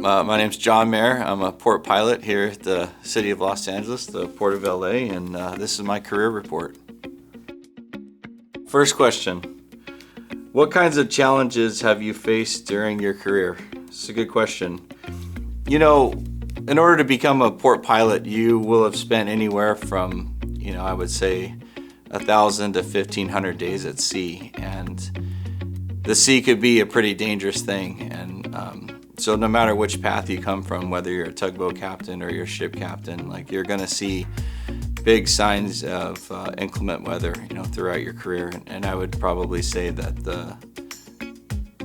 My name's John Mayer. I'm a port pilot here at the City of Los Angeles, the Port of LA, and this is my career report. First question, what kinds of challenges have you faced during your career? It's a good question. You know, in order to become a port pilot, you will have spent anywhere from, I would say 1,000 to 1,500 days at sea, and the sea could be a pretty dangerous thing. And so no matter which path you come from, whether you're a tugboat captain or you're a ship captain, you're going to see big signs of inclement weather, throughout your career. And I would probably say that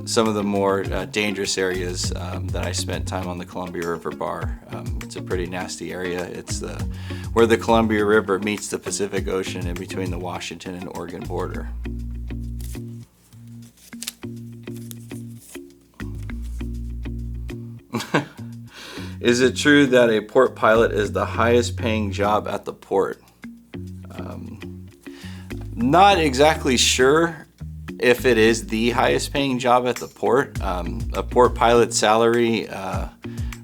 some of the more dangerous areas that I spent time on the Columbia River Bar. It's a pretty nasty area. It's where the Columbia River meets the Pacific Ocean in between the Washington and Oregon border. Is it true that a port pilot is the highest paying job at the port? Not exactly sure if it is the highest paying job at the port. A port pilot salary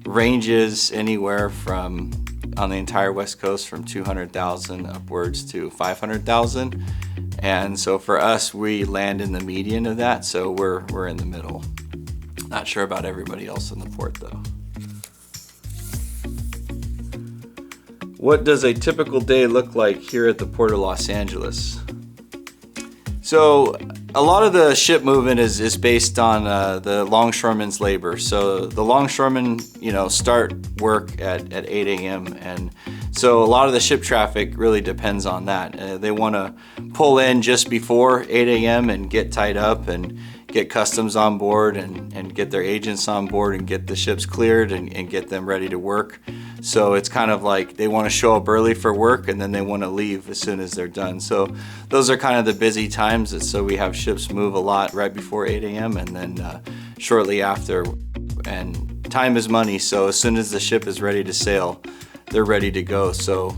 ranges anywhere from, on the entire West Coast, from $200,000 upwards to $500,000. And so for us, we land in the median of that, so we're in the middle. Not sure about everybody else in the port though. What does a typical day look like here at the Port of Los Angeles? So a lot of the ship movement is based on the longshoremen's labor. So the longshoremen, start work at 8 a.m. And so a lot of the ship traffic really depends on that. They want to pull in just before 8 a.m. and get tied up and get customs on board and get their agents on board and get the ships cleared and get them ready to work. So it's kind of like they want to show up early for work and then they want to leave as soon as they're done. So those are kind of the busy times. So we have ships move a lot right before 8 a.m. and then shortly after. And time is money, so as soon as the ship is ready to sail, they're ready to go. So,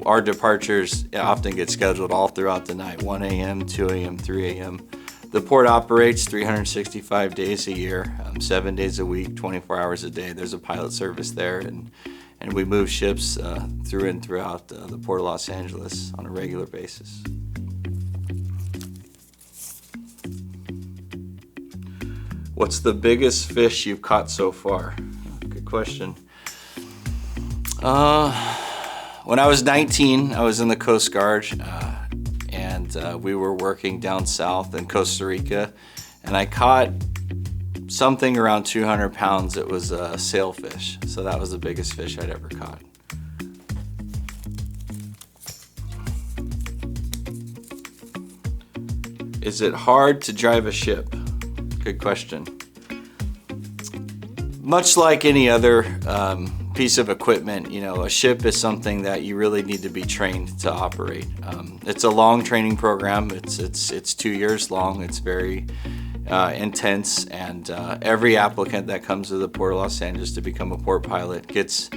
our departures often get scheduled all throughout the night, 1 a.m., 2 a.m., 3 a.m. The port operates 365 days a year, 7 days a week, 24 hours a day. There's a pilot service there, and we move ships through and throughout the Port of Los Angeles on a regular basis. What's the biggest fish you've caught so far? Good question. When I was 19, I was in the Coast Guard, and we were working down south in Costa Rica, and I caught something around 200 pounds. It was a sailfish, so that was the biggest fish I'd ever caught. Is it hard to drive a ship? Good question. Much like any other piece of equipment, a ship is something that you really need to be trained to operate. It's a long training program. It's 2 years long. It's very intense, and every applicant that comes to the Port of Los Angeles to become a port pilot gets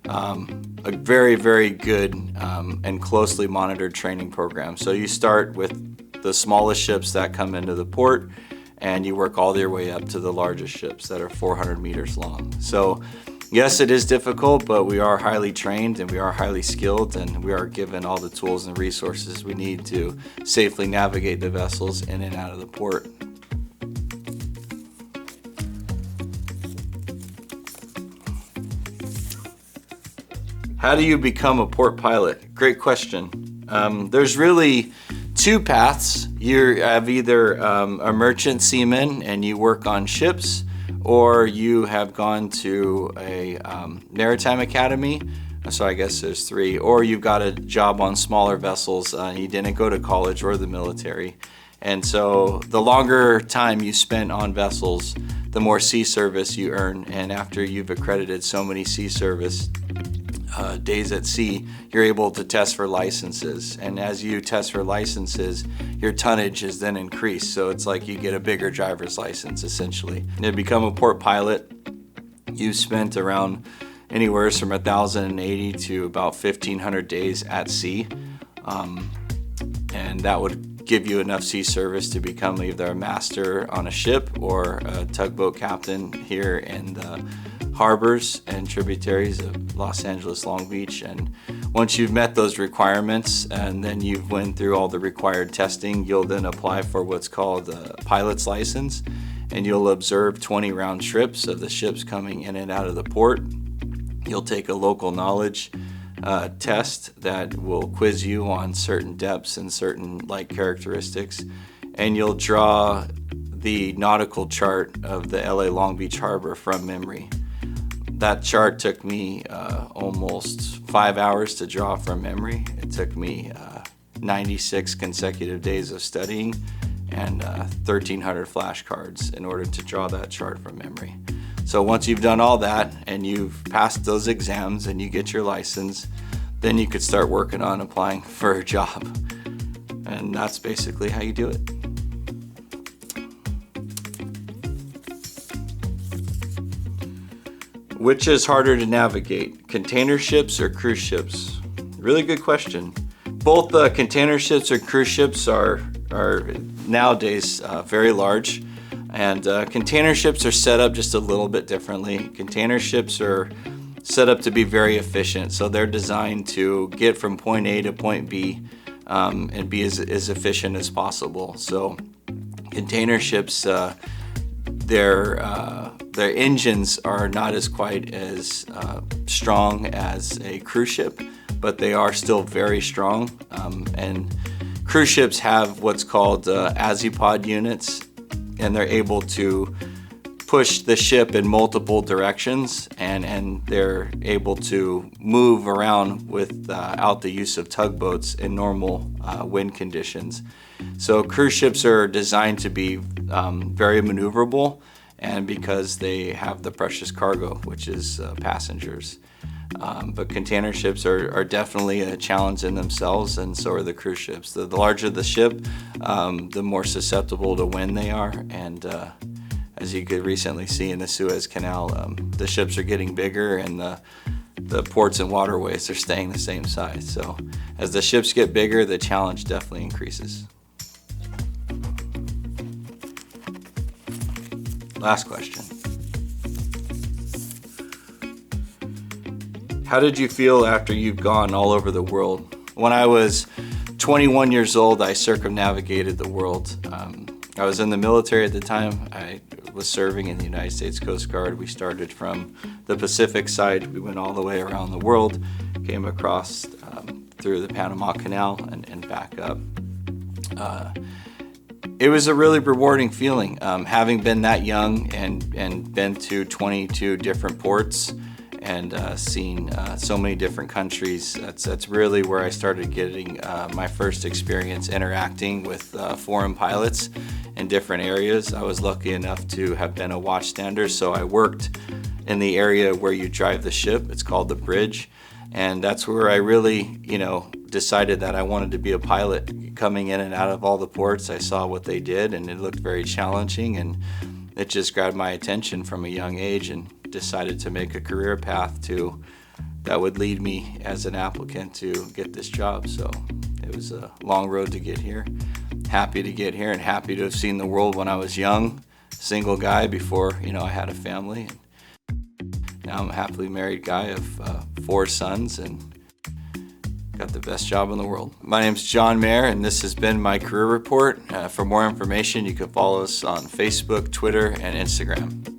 a very, very good and closely monitored training program. So you start with the smallest ships that come into the port, and you work all your way up to the largest ships that are 400 meters long. So yes, it is difficult, but we are highly trained and we are highly skilled, and we are given all the tools and resources we need to safely navigate the vessels in and out of the port. How do you become a port pilot? Great question. There's really two paths. You have either a merchant seaman and you work on ships, or you have gone to a maritime academy. So I guess there's three. Or you've got a job on smaller vessels. You didn't go to college or the military. And so the longer time you spend on vessels, the more sea service you earn. And after you've accredited so many sea service days at sea, you're able to test for licenses. And as you test for licenses, your tonnage is then increased. So it's like you get a bigger driver's license, essentially. And to become a port pilot, you spent around anywhere from 1,080 to about 1,500 days at sea. And that would give you enough sea service to become either a master on a ship or a tugboat captain here in the harbors and tributaries of Los Angeles, Long Beach. And once you've met those requirements and then you've went through all the required testing, you'll then apply for what's called a pilot's license, and you'll observe 20 round trips of the ships coming in and out of the port. You'll take a local knowledge test that will quiz you on certain depths and certain light characteristics, and you'll draw the nautical chart of the LA Long Beach Harbor from memory. That chart took me almost 5 hours to draw from memory. It took me 96 consecutive days of studying and 1,300 flashcards in order to draw that chart from memory. So once you've done all that and you've passed those exams and you get your license, then you could start working on applying for a job. And that's basically how you do it. Which is harder to navigate, container ships or cruise ships? Really good question. Both container ships or cruise ships are nowadays very large, and container ships are set up just a little bit differently. Container ships are set up to be very efficient, so they're designed to get from point A to point B and be as efficient as possible. So container ships, their engines are not as quite as strong as a cruise ship, but they are still very strong. And cruise ships have what's called azipod units, and they're able to push the ship in multiple directions, and they're able to move around without the use of tugboats in normal wind conditions. So cruise ships are designed to be very maneuverable, and because they have the precious cargo, which is passengers. But container ships are definitely a challenge in themselves, and so are the cruise ships. The larger the ship, the more susceptible to wind they are, and as you could recently see in the Suez Canal, the ships are getting bigger and the ports and waterways are staying the same size. So as the ships get bigger, the challenge definitely increases. Last question. How did you feel after you've gone all over the world? When I was 21 years old, I circumnavigated the world. I was in the military at the time. I was serving in the United States Coast Guard. We started from the Pacific side. We went all the way around the world, came across through the Panama Canal and back up. It was a really rewarding feeling, having been that young and been to 22 different ports and seen so many different countries. That's really where I started getting my first experience interacting with foreign pilots in different areas. I was lucky enough to have been a watchstander, so I worked in the area where you drive the ship. It's called the bridge, and that's where I really, decided that I wanted to be a pilot. Coming in and out of all the ports, I saw what they did, and it looked very challenging, and it just grabbed my attention from a young age, and decided to make a career path that would lead me as an applicant to get this job. So it was a long road to get here. Happy to get here and happy to have seen the world when I was young, single guy before I had a family. Now I'm a happily married guy of 4 sons and got the best job in the world. My name's John Mayer, and this has been my career report. For more information, you can follow us on Facebook, Twitter, and Instagram.